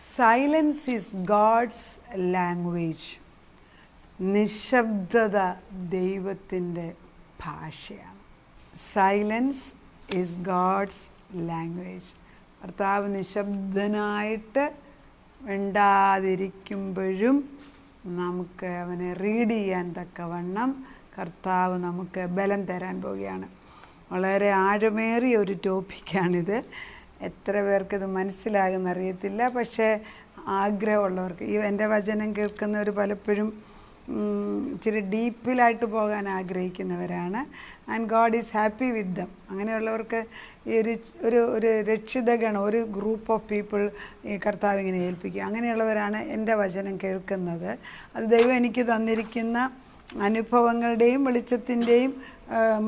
Silence is God's language. നിശബ്ദത ദൈവത്തിൻ്റെ ഭാഷയാണ്. Silence is God's language. കർത്താവ് നിശബ്ദനായിട്ട് മിണ്ടാതിരിക്കുമ്പോഴും നമുക്ക് അവനെ റീഡ് ചെയ്യാൻ തക്കവണ്ണം കർത്താവ് നമുക്ക് ബലം തരാൻ പോവുകയാണ്. വളരെ ആഴമേറിയ ഒരു ടോപ്പിക്കാണിത്. എത്ര പേർക്കിത് മനസ്സിലാകുന്ന അറിയത്തില്ല. പക്ഷേ ആഗ്രഹമുള്ളവർക്ക്, ഈ എൻ്റെ വചനം കേൾക്കുന്നവർ പലപ്പോഴും ഇച്ചിരി ഡീപ്പിലായിട്ട് പോകാൻ ആഗ്രഹിക്കുന്നവരാണ്. And God is happy with dum. അങ്ങനെയുള്ളവർക്ക് ഈ ഒരു രക്ഷിതഗണം, ഒരു ഗ്രൂപ്പ് ഓഫ് പീപ്പിൾ ഈ കർത്താവ് ഇങ്ങനെ ഏൽപ്പിക്കുക. അങ്ങനെയുള്ളവരാണ് എൻ്റെ വചനം കേൾക്കുന്നത്. അത് ദൈവം എനിക്ക് തന്നിരിക്കുന്ന അനുഭവങ്ങളുടെയും വെളിച്ചത്തിൻ്റെയും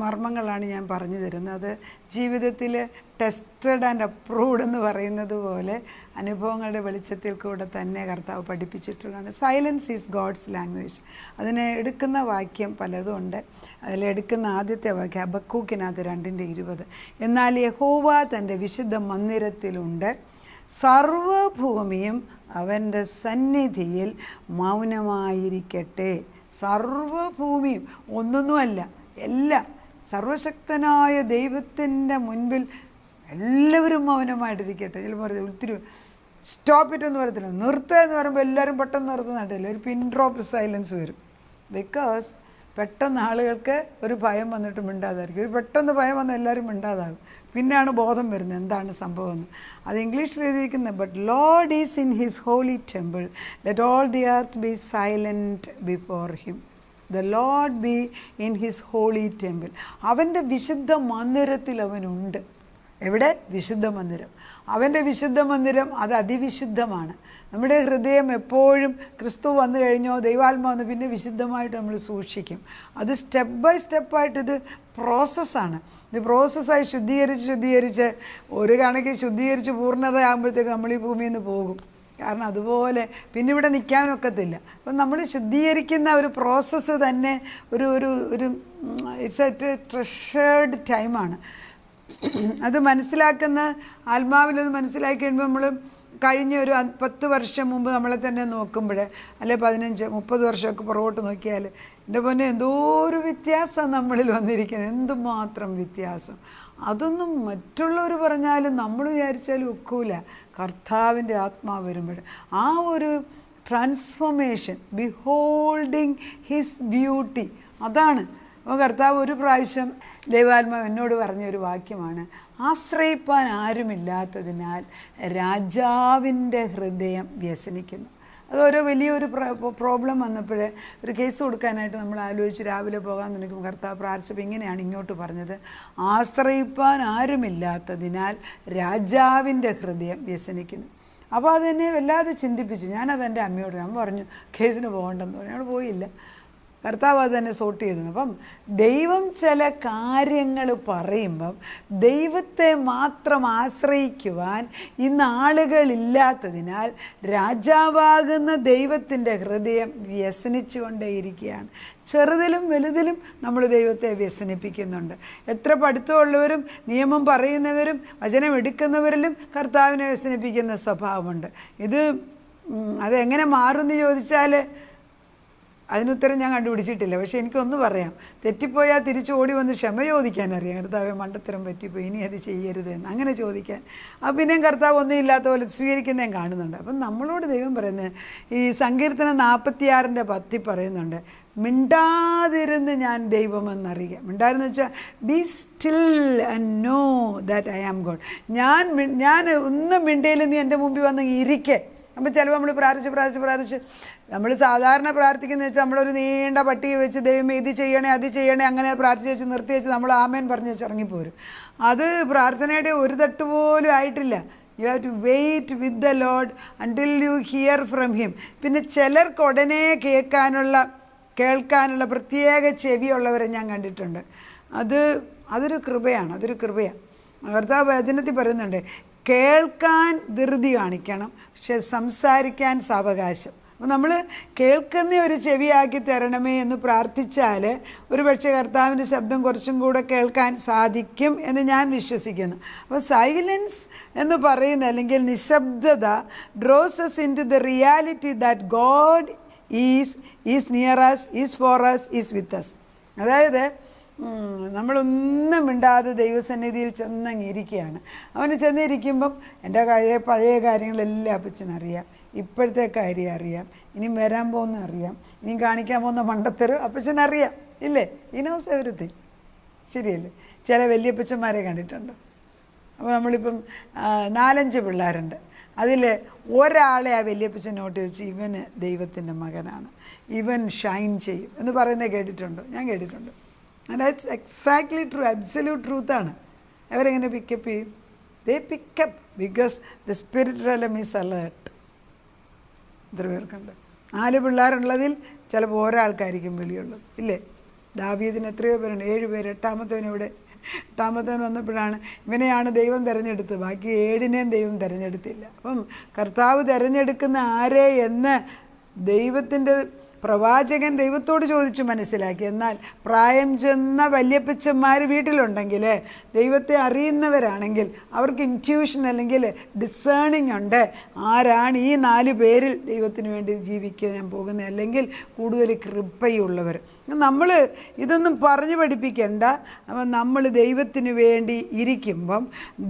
മർമ്മങ്ങളാണ് ഞാൻ പറഞ്ഞു തരുന്നത്. അത് ജീവിതത്തിൽ ടെസ്റ്റഡ് ആൻഡ് അപ്രൂവ്ഡ് എന്ന് പറയുന്നത് പോലെ അനുഭവങ്ങളുടെ വെളിച്ചത്തിൽ കൂടെ തന്നെ കർത്താവ് പഠിപ്പിച്ചിട്ടുള്ളതാണ്. Silence is God's language. അതിനെ എടുക്കുന്ന വാക്യം പലതും ഉണ്ട്. അതിലെടുക്കുന്ന ആദ്യത്തെ വാക്യം ഹബക്കൂക്കിനകത്ത് 2:20. എന്നാൽ യഹോവ തൻ്റെ വിശുദ്ധ മന്ദിരത്തിലുണ്ട്, സർവഭൂമിയും അവൻ്റെ സന്നിധിയിൽ മൗനമായിരിക്കട്ടെ. സർവഭൂമിയും, ഒന്നൊന്നുമല്ല, എല്ലാം. സർവശക്തനായ ദൈവത്തിൻ്റെ മുൻപിൽ എല്ലാവരും മൗനമായിട്ടിരിക്കട്ടെ. ചിലപ്പോൾ പറയും ഒത്തിരി സ്റ്റോപ്പ് ഇറ്റ് എന്ന് പറയത്തില്ല, നിർത്തുക എന്ന് പറയുമ്പോൾ എല്ലാവരും പെട്ടെന്ന് നിർത്തുന്നുണ്ടല്ലോ, ഒരു പിൻ ഡ്രോപ്പ് സൈലൻസ് വരും. ബിക്കോസ് പെട്ടെന്ന് ആളുകൾക്ക് ഒരു ഭയം വന്നിട്ട് മിണ്ടാതായിരിക്കും. ഒരു പെട്ടെന്ന് ഭയം വന്നാൽ എല്ലാവരും മിണ്ടാതാകും. പിന്നെയാണ് ബോധം വരുന്നത് എന്താണ് സംഭവമെന്ന്. അത് ഇംഗ്ലീഷിൽ എഴുതിയിരിക്കുന്നത്, but Lord is in his holy temple, let all the earth be silent before him. The Lord be in his holy temple. അവൻ്റെ വിശുദ്ധ മന്ദിരത്തിൽ അവനുണ്ട്. എവിടെ? വിശുദ്ധ മന്ദിരം. അവൻ്റെ വിശുദ്ധ മന്ദിരം അത് അതിവിശുദ്ധമാണ്. നമ്മുടെ ഹൃദയം എപ്പോഴും ക്രിസ്തു വന്നു കഴിഞ്ഞോ, ദൈവാത്മാ വന്ന് പിന്നെ വിശുദ്ധമായിട്ട് നമ്മൾ സൂക്ഷിക്കും. അത് സ്റ്റെപ്പ് ബൈ സ്റ്റെപ്പായിട്ട് ഇത് പ്രോസസ്സാണ്. ഇത് പ്രോസസ്സായി ശുദ്ധീകരിച്ച് ഒരു കണക്ക് ശുദ്ധീകരിച്ച് പൂർണ്ണത ആകുമ്പോഴത്തേക്ക് നമ്മൾ ഈ ഭൂമിയിൽ നിന്ന് പോകും. കാരണം അതുപോലെ പിന്നെ ഇവിടെ നിൽക്കാനൊക്കത്തില്ല. അപ്പം നമ്മൾ ശുദ്ധീകരിക്കുന്ന ഒരു പ്രോസസ്സ് തന്നെ ഒരു ഇറ്റ്സ് എ ട്രഷേർഡ് ടൈമാണ്. അത് മനസ്സിലാക്കുന്ന ആത്മാവിലത് മനസ്സിലാക്കി കഴിയുമ്പോൾ നമ്മൾ കഴിഞ്ഞ ഒരു 10 വർഷം മുമ്പ് നമ്മളെ തന്നെ നോക്കുമ്പോൾ, അല്ലെ 15-30 വർഷമൊക്കെ പുറകോട്ട് നോക്കിയാൽ, എൻ്റെ പൊന്നെ എന്തോ ഒരു വ്യത്യാസം നമ്മളിൽ വന്നിരിക്കുന്നത്. എന്തുമാത്രം വ്യത്യാസം! അതൊന്നും മറ്റുള്ളവർ പറഞ്ഞാലും നമ്മൾ വിചാരിച്ചാലും ഒക്കൂല. കർത്താവിൻ്റെ ആത്മാവ് വരുമ്പോൾ ആ ഒരു ട്രാൻസ്ഫോർമേഷൻ, ബിഹോൾഡിങ് ഹിസ് ബ്യൂട്ടി, അതാണ്. അപ്പോൾ കർത്താവ് ഒരു പ്രാവശ്യം ദൈവാത്മാവ് എന്നോട് പറഞ്ഞൊരു വാക്യമാണ്, ആശ്രയിപ്പാൻ ആരുമില്ലാത്തതിനാൽ രാജാവിൻ്റെ ഹൃദയം വ്യസനിക്കുന്നു. അതൊരു വലിയൊരു പ്രോബ്ലം വന്നപ്പോൾ ഒരു കേസ് കൊടുക്കാനായിട്ട് നമ്മൾ ആലോചിച്ച് രാവിലെ പോകാൻ തുടങ്ങും. കർത്താവ് പ്രാർത്ഥിച്ചപ്പോൾ ഇങ്ങനെയാണ് ഇങ്ങോട്ട് പറഞ്ഞത്, ആശ്രയിപ്പാൻ ആരുമില്ലാത്തതിനാൽ രാജാവിൻ്റെ ഹൃദയം വ്യസനിക്കുന്നു. അപ്പോൾ അതെന്നെ വല്ലാതെ ചിന്തിപ്പിച്ചു. ഞാനതെൻ്റെ അമ്മയോട് ഞാൻ പറഞ്ഞു കേസിന് പോകണ്ടെന്ന് പറഞ്ഞു. ഞങ്ങൾ പോയില്ല. കർത്താവ് അത് തന്നെ സോർട്ട് ചെയ്തു. അപ്പം ദൈവം ചില കാര്യങ്ങൾ പറയുമ്പം ദൈവത്തെ മാത്രം ആശ്രയിക്കുവാൻ ഇന്ന് ആളുകളില്ലാത്തതിനാൽ രാജാവാകുന്ന ദൈവത്തിൻ്റെ ഹൃദയം വ്യസനിച്ചു കൊണ്ടേയിരിക്കുകയാണ്. ചെറുതിലും വലുതിലും നമ്മൾ ദൈവത്തെ വ്യസനിപ്പിക്കുന്നുണ്ട്. എത്ര പഠിത്തമുള്ളവരും നിയമം പറയുന്നവരും വചനം എടുക്കുന്നവരിലും കർത്താവിനെ വ്യസനിപ്പിക്കുന്ന സ്വഭാവമുണ്ട്. അതെങ്ങനെ മാറുമെന്ന് ചോദിച്ചാൽ അതിനുത്തരം ഞാൻ കണ്ടുപിടിച്ചിട്ടില്ല. പക്ഷേ എനിക്കൊന്ന് പറയാം, തെറ്റിപ്പോയാൽ തിരിച്ച് ഓടി വന്ന് ക്ഷമ ചോദിക്കാൻ അറിയാം. കർത്താവ് മണ്ടത്തരം പറ്റിപ്പോയി, ഇനി അത് ചെയ്യരുത് എന്ന് അങ്ങനെ ചോദിക്കാൻ. അപ്പം പിന്നെയും കർത്താവ് ഒന്നും ഇല്ലാത്ത പോലെ സ്വീകരിക്കുന്ന ഞാൻ കാണുന്നുണ്ട്. അപ്പം നമ്മളോട് ദൈവം പറയുന്നത്, ഈ സങ്കീർത്തനം 46:10 പറയുന്നുണ്ട്, മിണ്ടാതിരുന്ന് ഞാൻ ദൈവമെന്നറിയുക. മിണ്ടാതിരുന്ന് വെച്ചാൽ be still and know that I am God. ഞാൻ ഒന്നും മിണ്ടയിൽ നീ എൻ്റെ മുമ്പിൽ വന്ന് ഇരിക്കെ. അപ്പം ചിലപ്പോൾ നമ്മൾ പ്രാർത്ഥിച്ച് നമ്മൾ സാധാരണ പ്രാർത്ഥിക്കുന്നത് വെച്ചാൽ നമ്മളൊരു നീണ്ട പട്ടിക വെച്ച് ദൈവമേ ഇത് ചെയ്യണേ അത് ചെയ്യണേ അങ്ങനെ പ്രാർത്ഥിച്ച് വെച്ച് നിർത്തി വെച്ച് നമ്മൾ ആമേൻ പറഞ്ഞ് വെച്ച് ഇറങ്ങിപ്പോരും. അത് പ്രാർത്ഥനയുടെ ഒരു തട്ട് പോലും ആയിട്ടില്ല. You have to wait with the Lord until you hear from him. പിന്നെ ചിലർക്ക് ഉടനെ കേൾക്കാനുള്ള പ്രത്യേക ചെവിയുള്ളവരെ ഞാൻ കണ്ടിട്ടുണ്ട്. അതൊരു കൃപയാണ്. കർത്താവ് വചനത്തിൽ പറയുന്നുണ്ട്, കേൾക്കാൻ ധൃതി കാണിക്കണം, പക്ഷെ സംസാരിക്കാൻ സാവകാശം. അപ്പോൾ നമ്മൾ കേൾക്കുന്ന ഒരു ചെവിയാക്കി തരണമേ എന്ന് പ്രാർത്ഥിച്ചാൽ ഒരു പക്ഷേ കർത്താവിൻ്റെ ശബ്ദം കുറച്ചും കൂടെ കേൾക്കാൻ സാധിക്കും എന്ന് ഞാൻ വിശ്വസിക്കുന്നു. അപ്പോൾ സൈലൻസ് എന്ന് പറയുന്ന അല്ലെങ്കിൽ നിശബ്ദത draws us into the reality that God is near us, is for us, is with us. അതായത് നമ്മളൊന്നും മിണ്ടാതെ ദൈവസന്നിധിയിൽ ചെന്നങ്ങിരിക്കുകയാണ്. അവന് ചെന്നിരിക്കുമ്പം എൻ്റെ പഴയ കാര്യങ്ങളെല്ലാം അപ്പച്ചനറിയാം, ഇപ്പോഴത്തെ കാര്യം അറിയാം, ഇനിയും വരാൻ പോകുന്ന അറിയാം, ഇനിയും കാണിക്കാൻ പോകുന്ന മണ്ടത്തരം അപ്പച്ചനറിയാം, ഇല്ലേ? ഈ നോസ് എവരിത്തിങ്. ശരിയല്ലേ? ചില വല്യപ്പച്ചന്മാരെ കണ്ടിട്ടുണ്ടോ? അപ്പോൾ നമ്മളിപ്പം 4-5 പിള്ളേരുണ്ട്. അതിൽ ഒരാളെ ആ വല്യപ്പച്ചൻ നോട്ട് വെച്ച് ഇവന് ദൈവത്തിൻ്റെ മകനാണ്, ഇവൻ ഷൈൻ ചെയ്യും എന്ന് പറയുന്നത് കേട്ടിട്ടുണ്ടോ? ഞാൻ കേട്ടിട്ടുണ്ട്. And that's exactly true, absolute ട്രൂത്താണ്. അവരെങ്ങനെ പിക്കപ്പ് ചെയ്യും? They pick up because the spirit realm is alert. എത്ര പേർക്കുണ്ട്? 4 പിള്ളേരുള്ളതിൽ ചിലപ്പോൾ ഒരാൾക്കായിരിക്കും വിളിയുള്ളത്, ഇല്ലേ? ദാവീദിന് എത്രയോ പേരുണ്ട്, 7 പേര്. 8-മത്തവൻ വന്നപ്പോഴാണ് ഇവനെയാണ് ദൈവം തിരഞ്ഞെടുത്തത്, ബാക്കി 7-നെയും ദൈവം തിരഞ്ഞെടുത്തില്ല. അപ്പം കർത്താവ് തിരഞ്ഞെടുക്കുന്ന ആരെ എന്ന് ദൈവത്തിൻ്റെ പ്രവാചകൻ ദൈവത്തോട് ചോദിച്ചു മനസ്സിലാക്കി. എന്നാൽ പ്രായം ചെന്ന വല്യപ്പച്ചന്മാർ വീട്ടിലുണ്ടെങ്കിൽ, ദൈവത്തെ അറിയുന്നവരാണെങ്കിൽ അവർക്ക് ഇൻറ്റ്യൂഷൻ അല്ലെങ്കിൽ ഡിസേണിങ് ഉണ്ട്. ആരാണ് ഈ 4 പേരിൽ ദൈവത്തിന് വേണ്ടി ജീവിക്കാൻ പോകുന്നത്, അല്ലെങ്കിൽ കൂടുതൽ കൃപയുള്ളവർ. നമ്മൾ ഇതൊന്നും പറഞ്ഞു പഠിപ്പിക്കേണ്ട. അപ്പം നമ്മൾ ദൈവത്തിന് വേണ്ടി ഇരിക്കുമ്പം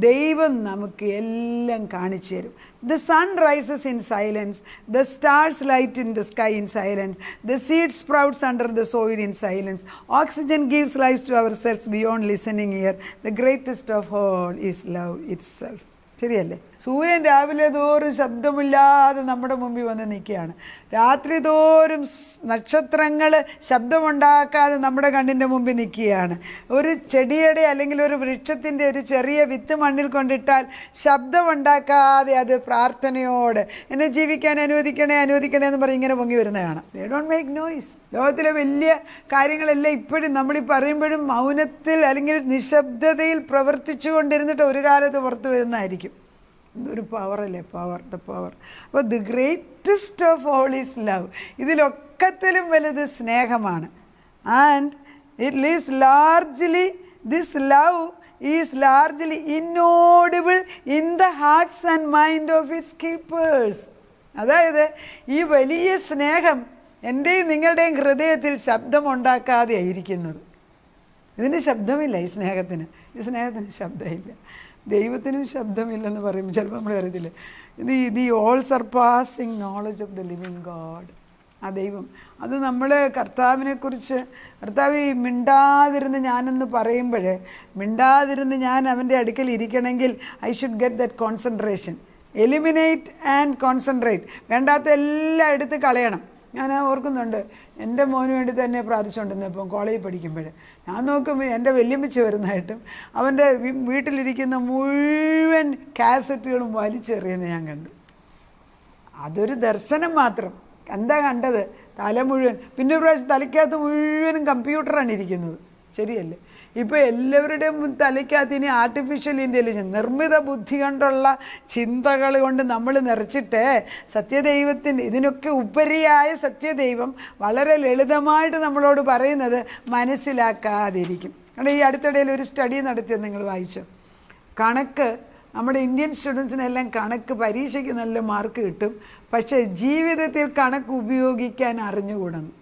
ദൈവം നമുക്ക് എല്ലാം കാണിച്ചു തരും. The sun rises in silence, the stars light in the sky in silence, the seed sprouts under the soil in silence, oxygen gives life to our cells beyond listening ear, the greatest of all is love itself. ശരിയല്ലേ? സൂര്യൻ രാവിലെ തോറും ശബ്ദമില്ലാതെ നമ്മുടെ മുമ്പിൽ വന്ന് നിൽക്കുകയാണ്. രാത്രി തോറും നക്ഷത്രങ്ങൾ ശബ്ദമുണ്ടാക്കാതെ നമ്മുടെ കണ്ണിൻ്റെ മുമ്പിൽ നിൽക്കുകയാണ്. ഒരു ചെടിയുടെ അല്ലെങ്കിൽ ഒരു വൃക്ഷത്തിൻ്റെ ഒരു ചെറിയ വിത്ത് മണ്ണിൽ കൊണ്ടിട്ടാൽ ശബ്ദമുണ്ടാക്കാതെ അത് പ്രാർത്ഥനയോട് എന്നെ ജീവിക്കാൻ അനുവദിക്കണേ എന്ന് പറഞ്ഞ് ഇങ്ങനെ പൊങ്ങി വരുന്നതാണ്. They don't make noise. ലോകത്തിലെ വലിയ കാര്യങ്ങളെല്ലാം ഇപ്പോഴും നമ്മളീ പറയുമ്പോഴും മൗനത്തിൽ അല്ലെങ്കിൽ നിശബ്ദതയിൽ പ്രവർത്തിച്ചു കൊണ്ടിരുന്നിട്ട് ഒരു കാലത്ത് പുറത്തു വരുന്നതായിരിക്കും. ഒരു പവറല്ലേ, ദ പവർ. അപ്പോൾ the greatest of all is love. ഇതിലൊക്കത്തിലും വലുത് സ്നേഹമാണ്. And it is largely, this love is largely inaudible in the hearts and mind of its keepers. അതായത് ഈ വലിയ സ്നേഹം എൻ്റെയും നിങ്ങളുടെയും ഹൃദയത്തിൽ ശബ്ദമുണ്ടാക്കാതെയാണ് ഇരിക്കുന്നത്. ഇതിന് ശബ്ദമില്ല. ഈ സ്നേഹത്തിന് ശബ്ദമില്ല. ദൈവത്തിനും ശബ്ദമില്ലെന്ന് പറയുമ്പോൾ ചിലപ്പോൾ നമ്മൾ അറിയത്തില്ല. The all surpassing knowledge of the living God, ആ ദൈവം, അത് നമ്മൾ കർത്താവിനെക്കുറിച്ച്, കർത്താവ് മിണ്ടാതിരുന്ന് ഞാനെന്ന് പറയുമ്പോഴേ, മിണ്ടാതിരുന്ന് ഞാൻ അവൻ്റെ അടുക്കൽ ഇരിക്കണമെങ്കിൽ I should get that concentration. Eliminate and concentrate. വേണ്ടാത്ത എല്ലാം എടുത്ത് കളയണം. ഞാൻ ഓർക്കുന്നുണ്ട്, എൻ്റെ മോന് വേണ്ടി തന്നെ പ്രാർത്ഥിച്ചുകൊണ്ടിരുന്നപ്പം കോളേജിൽ പഠിക്കുമ്പോൾ ഞാൻ നോക്കുമ്പോൾ എൻ്റെ വല്യമ്മച്ചി വരുന്നതായിട്ടും അവൻ്റെ വീട്ടിലിരിക്കുന്ന മുഴുവൻ കാസറ്റുകളും വലിച്ചെറിയുന്നത് ഞാൻ കണ്ടു. അതൊരു ദർശനം മാത്രം. എന്താ കണ്ടത്? തല മുഴുവൻ. പിന്നെ ഒരു പ്രാവശ്യം തലയ്ക്കകത്ത് മുഴുവനും കമ്പ്യൂട്ടറാണ് ഇരിക്കുന്നത്. ശരിയല്ലേ? ഇപ്പോൾ എല്ലാവരുടെയും തലയ്ക്കകത്ത് ഇനി ആർട്ടിഫിഷ്യൽ ഇൻ്റലിജൻസ്, നിർമ്മിത ബുദ്ധി കൊണ്ടുള്ള ചിന്തകൾ കൊണ്ട് നമ്മൾ നിറച്ചിട്ട് സത്യദൈവത്തിൻ്റെ, ഇതിനൊക്കെ ഉപരിയായ സത്യദൈവം വളരെ ലളിതമായിട്ട് നമ്മളോട് പറയുന്നത് മനസ്സിലാക്കാതിരിക്കും. കാരണം ഈ അടുത്തിടയിൽ ഒരു സ്റ്റഡി നടത്തിയത് നിങ്ങൾ വായിച്ചോ? കണക്ക്, നമ്മുടെ ഇന്ത്യൻ സ്റ്റുഡൻസിനെല്ലാം കണക്ക് പരീക്ഷയ്ക്ക് നല്ല മാർക്ക് കിട്ടും, പക്ഷേ ജീവിതത്തിൽ കണക്ക് ഉപയോഗിക്കാൻ അറിഞ്ഞുകൂടുന്നു.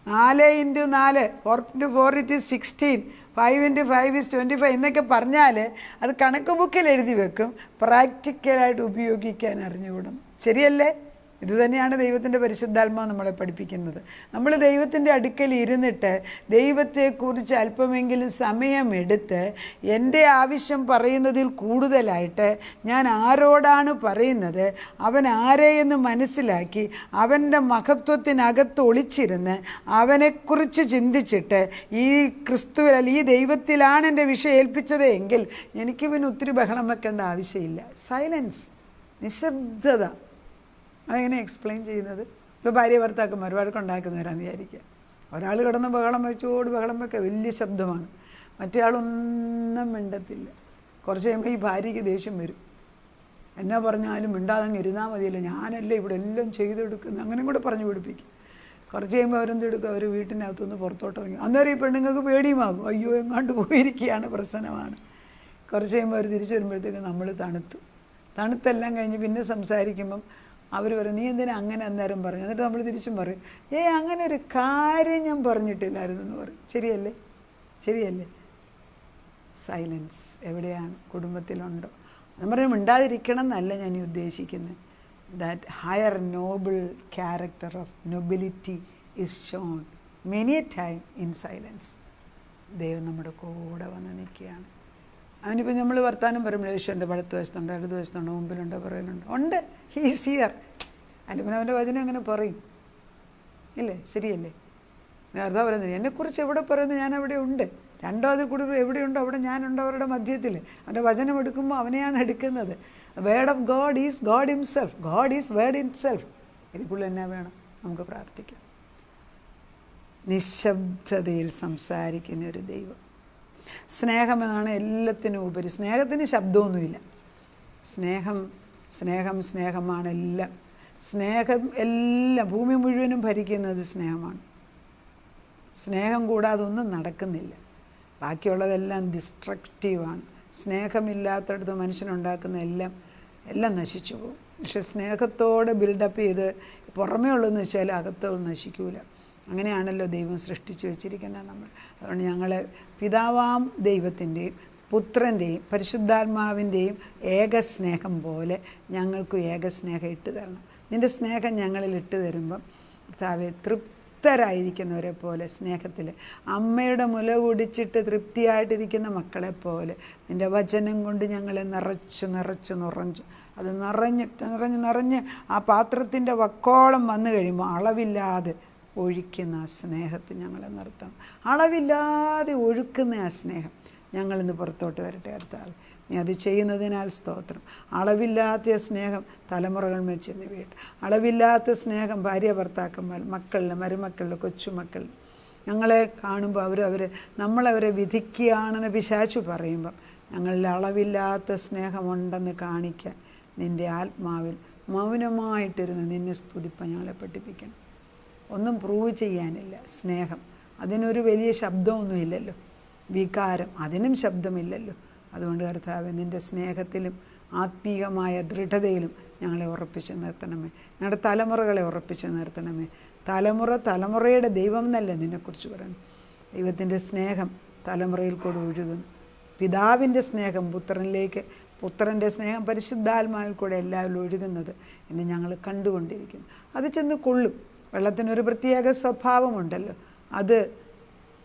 4x4, 4x4 it is 16, 5x5 is 25 എന്നൊക്കെ പറഞ്ഞാൽ അത് കണക്ക് ബുക്കിൽ എഴുതി വെക്കും, പ്രാക്ടിക്കലായിട്ട് ഉപയോഗിക്കാൻ അറിഞ്ഞുകൂടും. ശരിയല്ലേ? ഇത് തന്നെയാണ് ദൈവത്തിൻ്റെ പരിശുദ്ധാത്മാവ് നമ്മളെ പഠിപ്പിക്കുന്നത്. നമ്മൾ ദൈവത്തിൻ്റെ അടുക്കൽ ഇരുന്നിട്ട് ദൈവത്തെക്കുറിച്ച് അല്പമെങ്കിലും സമയമെടുത്ത് എൻ്റെ ആവശ്യം പറയുന്നതിൽ കൂടുതലായിട്ട് ഞാൻ ആരോടാണ് പറയുന്നത്, അവൻ ആരെയെന്ന് മനസ്സിലാക്കി അവൻ്റെ മഹത്വത്തിനകത്ത് ഒളിച്ചിരുന്ന് അവനെക്കുറിച്ച് ചിന്തിച്ചിട്ട് ഈ ക്രിസ്തുവിൽ, ഈ ദൈവത്തിലാണ് എൻ്റെ വിഷയം ഏൽപ്പിച്ചത് എങ്കിൽ എനിക്ക് പിന്നെ ഒത്തിരി ബഹളം വെക്കേണ്ട ആവശ്യമില്ല. സൈലൻസ്, നിശബ്ദത. അതെങ്ങനെ എക്സ്പ്ലെയിൻ ചെയ്യുന്നത്? ഇപ്പോൾ ഭാര്യ ഭർത്താക്കന്മാർ വഴക്കുണ്ടാക്കുന്നവരാന്ന് വിചാരിക്കുക. ഒരാൾ കിടന്ന് ബഹളം വെക്കുക, വലിയ ശബ്ദമാണ്, മറ്റേ ആളൊന്നും മിണ്ടത്തില്ല. കുറച്ച് കഴിയുമ്പോൾ ഈ ഭാര്യയ്ക്ക് ദേഷ്യം വരും. എന്നാ പറഞ്ഞാലും മിണ്ടാതങ്ങ് ഇരുന്നാൽ മതിയല്ലോ, ഞാനല്ലേ ഇവിടെ എല്ലാം ചെയ്തെടുക്കുന്നത്, അങ്ങനെയും കൂടെ പറഞ്ഞു പിടിപ്പിക്കും. കുറച്ച് കഴിയുമ്പോൾ അവരെന്തെടുക്കും, അവർ വീട്ടിനകത്തുനിന്ന് പുറത്തോട്ട് ഇറങ്ങി. അന്നേരം ഈ പെണ്ണുങ്ങൾക്ക് പേടിയുമാകും, അയ്യോ എങ്ങാണ്ട് പോയിരിക്കുകയാണ്, പ്രശ്നമാണ്. കുറച്ച് കഴിയുമ്പോൾ അവർ തിരിച്ചു വരുമ്പോഴത്തേക്ക് നമ്മൾ തണുത്തെല്ലാം കഴിഞ്ഞ് പിന്നെ സംസാരിക്കുമ്പം അവർ പറയും, നീ എന്തിനാ അങ്ങനെ അന്നേരം പറഞ്ഞു? എന്നിട്ട് നമ്മൾ തിരിച്ചും പറയും, അങ്ങനെ ഒരു കാര്യം ഞാൻ പറഞ്ഞിട്ടില്ലായിരുന്നു എന്ന് പറയും. ശരിയല്ലേ? സൈലൻസ് എവിടെയാണ്? കുടുംബത്തിലുണ്ടോ? ഞാൻ പറയും മിണ്ടാതിരിക്കണം എന്നല്ല ഞാൻ ഈ ഉദ്ദേശിക്കുന്നത്. That higher noble character of nobility is shown many a time in silence. ദൈവം നമ്മുടെ കൂടെ വന്ന് നിൽക്കുകയാണ്. അവനിപ്പോൾ നമ്മൾ വർത്താനം പറയുമ്പോൾ യേശുവിൻ്റെ വലത്ത് വശത്തുണ്ട്, ഇടത് വശത്തുണ്ട്, മുമ്പിലുണ്ട്, പുറകിലുണ്ട്, ഉണ്ട്, ഹീസ് ഹിയർ. അല്ല പിന്നെ അവൻ്റെ വചനം അങ്ങനെ പറയും, ഇല്ലേ? ശരിയല്ലേ? അതാ പറയുന്നത്, എന്നെക്കുറിച്ച് എവിടെ പറയുന്നത്, ഞാൻ അവിടെ ഉണ്ട്. രണ്ടോ അതിൽ കൂടി എവിടെയുണ്ടോ അവിടെ ഞാനുണ്ട്, അവരുടെ മധ്യത്തിൽ. അവൻ്റെ വചനം എടുക്കുമ്പോൾ അവനെയാണ് എടുക്കുന്നത്. Word of God is God himself. God is word himself. ഇതിക്കുള്ള എന്നാ വേണം? നമുക്ക് പ്രാർത്ഥിക്കാം. നിശബ്ദതയിൽ സംസാരിക്കുന്ന ഒരു ദൈവം. സ്നേഹമെന്നാണ് എല്ലാത്തിനും ഉപരി. സ്നേഹത്തിന് ശബ്ദമൊന്നുമില്ല. സ്നേഹമാണ് എല്ലാം. സ്നേഹം എല്ലാം, ഭൂമി മുഴുവനും ഭരിക്കുന്നത് സ്നേഹമാണ്. സ്നേഹം കൂടാതെ ഒന്നും നടക്കുന്നില്ല. ബാക്കിയുള്ളതെല്ലാം ഡിസ്ട്രക്റ്റീവാണ്. സ്നേഹമില്ലാത്തടത്ത് മനുഷ്യനുണ്ടാക്കുന്ന എല്ലാം നശിച്ചു പോകും. പക്ഷെ സ്നേഹത്തോടെ ബിൽഡപ്പ് ചെയ്ത് പുറമേ ഉള്ളതെന്ന് വെച്ചാൽ അകത്തൊന്നും നശിക്കൂല. അങ്ങനെയാണല്ലോ ദൈവം സൃഷ്ടിച്ചു വെച്ചിരിക്കുന്നത് നമ്മൾ. അതുകൊണ്ട് ഞങ്ങളെ പിതാവാം ദൈവത്തിൻ്റെയും പുത്രൻ്റെയും പരിശുദ്ധാത്മാവിൻ്റെയും ഏകസ്നേഹം പോലെ ഞങ്ങൾക്കും ഏകസ്നേഹം ഇട്ട് തരണം. നിൻ്റെ സ്നേഹം ഞങ്ങളിൽ ഇട്ട് തരുമ്പം കർത്താവേ, തൃപ്തരായിരിക്കുന്നവരെ പോലെ സ്നേഹത്തിൽ അമ്മയുടെ മുല കുടിച്ചിട്ട് തൃപ്തിയായിട്ടിരിക്കുന്ന മക്കളെ പോലെ നിൻ്റെ വചനം കൊണ്ട് ഞങ്ങളെ നിറഞ്ഞ് അത് നിറഞ്ഞ് ആ പാത്രത്തിൻ്റെ വക്കോളം വന്നു കഴിയുമ്പോൾ അളവില്ലാതെ ഒഴിക്കുന്ന ആ സ്നേഹത്തിൽ ഞങ്ങളെ നിർത്തണം. അളവില്ലാതെ ഒഴുക്കുന്ന ആ സ്നേഹം ഞങ്ങളിന്ന് പുറത്തോട്ട് വരട്ടെ കർത്താവ്. നീ അത് ചെയ്യുന്നതിനാൽ സ്തോത്രം. അളവില്ലാത്ത സ്നേഹം തലമുറകൾ വെച്ചെന്ന് വീട്ട്. അളവില്ലാത്ത സ്നേഹം ഭാര്യ ഭർത്താക്കന്മാർ, മക്കളിൽ, മരുമക്കളിൽ, കൊച്ചുമക്കളിൽ ഞങ്ങളെ കാണുമ്പോൾ നമ്മളവരെ വിധിക്കുകയാണെന്ന് പിശാചു പറയുമ്പം ഞങ്ങളിൽ അളവില്ലാത്ത സ്നേഹമുണ്ടെന്ന് കാണിക്കാൻ നിൻ്റെ ആത്മാവിൽ മൗനമായിട്ടിരുന്ന് നിന്നെ സ്തുതിപ്പാൻ ഞങ്ങളെ പഠിപ്പിക്കണം. ഒന്നും പ്രൂവ് ചെയ്യാനില്ല. സ്നേഹം അതിനൊരു വലിയ ശബ്ദമൊന്നുമില്ലല്ലോ. വികാരം അതിനും ശബ്ദമില്ലല്ലോ. അതുകൊണ്ട് കർത്താവേ, നിൻ്റെ സ്നേഹത്തിലും ആത്മീയമായ ദൃഢതയിലും ഞങ്ങളെ ഉറപ്പിച്ച് നിർത്തണമേ. ഞങ്ങളുടെ തലമുറകളെ ഉറപ്പിച്ച് നിർത്തണമേ. തലമുറയുടെ ദൈവം എന്നല്ലേ നിന്നെക്കുറിച്ച് പറയുന്നു. ദൈവത്തിൻ്റെ സ്നേഹം തലമുറയിൽ കൂടെ ഒഴുകുന്നു. പിതാവിൻ്റെ സ്നേഹം പുത്രനിലേക്ക്, പുത്രൻ്റെ സ്നേഹം പരിശുദ്ധാത്മാവിൽ കൂടെ എല്ലാവരും ഒഴുകുന്നത് എന്ന് ഞങ്ങൾ കണ്ടുകൊണ്ടിരിക്കുന്നു. അത് ചെന്ന് കൊള്ളും. വെള്ളത്തിനൊരു പ്രത്യേക സ്വഭാവമുണ്ടല്ലോ, അത്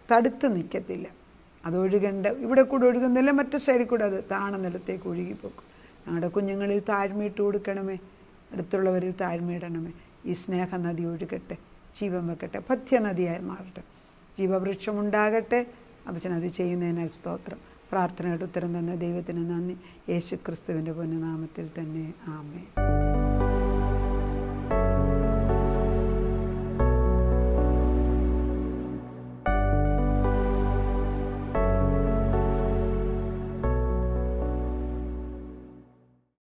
തടുത്ത് നിൽക്കത്തില്ല. അത് ഒഴുകേണ്ട ഇവിടെ കൂടെ ഒഴുകുന്നില്ല, മറ്റു സൈഡിൽ കൂടെ അത് താണ നിലത്തേക്ക് ഒഴുകിപ്പോക്കും. ഞങ്ങളുടെ കുഞ്ഞുങ്ങളിൽ താഴ്മയിട്ട് കൊടുക്കണമേ, അടുത്തുള്ളവരിൽ താഴ്മയിടണമേ. ഈ സ്നേഹനദി ഒഴുകട്ടെ, ജീവൻ വെക്കട്ടെ, പഥ്യനദിയായി മാറട്ടെ, ജീവവൃക്ഷമുണ്ടാകട്ടെ. അപ്പച്ചനത് ചെയ്യുന്നതിനാൽ സ്തോത്രം. പ്രാർത്ഥനയുടെ ഉത്തരം തന്ന ദൈവത്തിന് നന്ദി. യേശു ക്രിസ്തുവിൻ്റെ പൊന്നുനാമത്തിൽ തന്നെ ആമേൻ.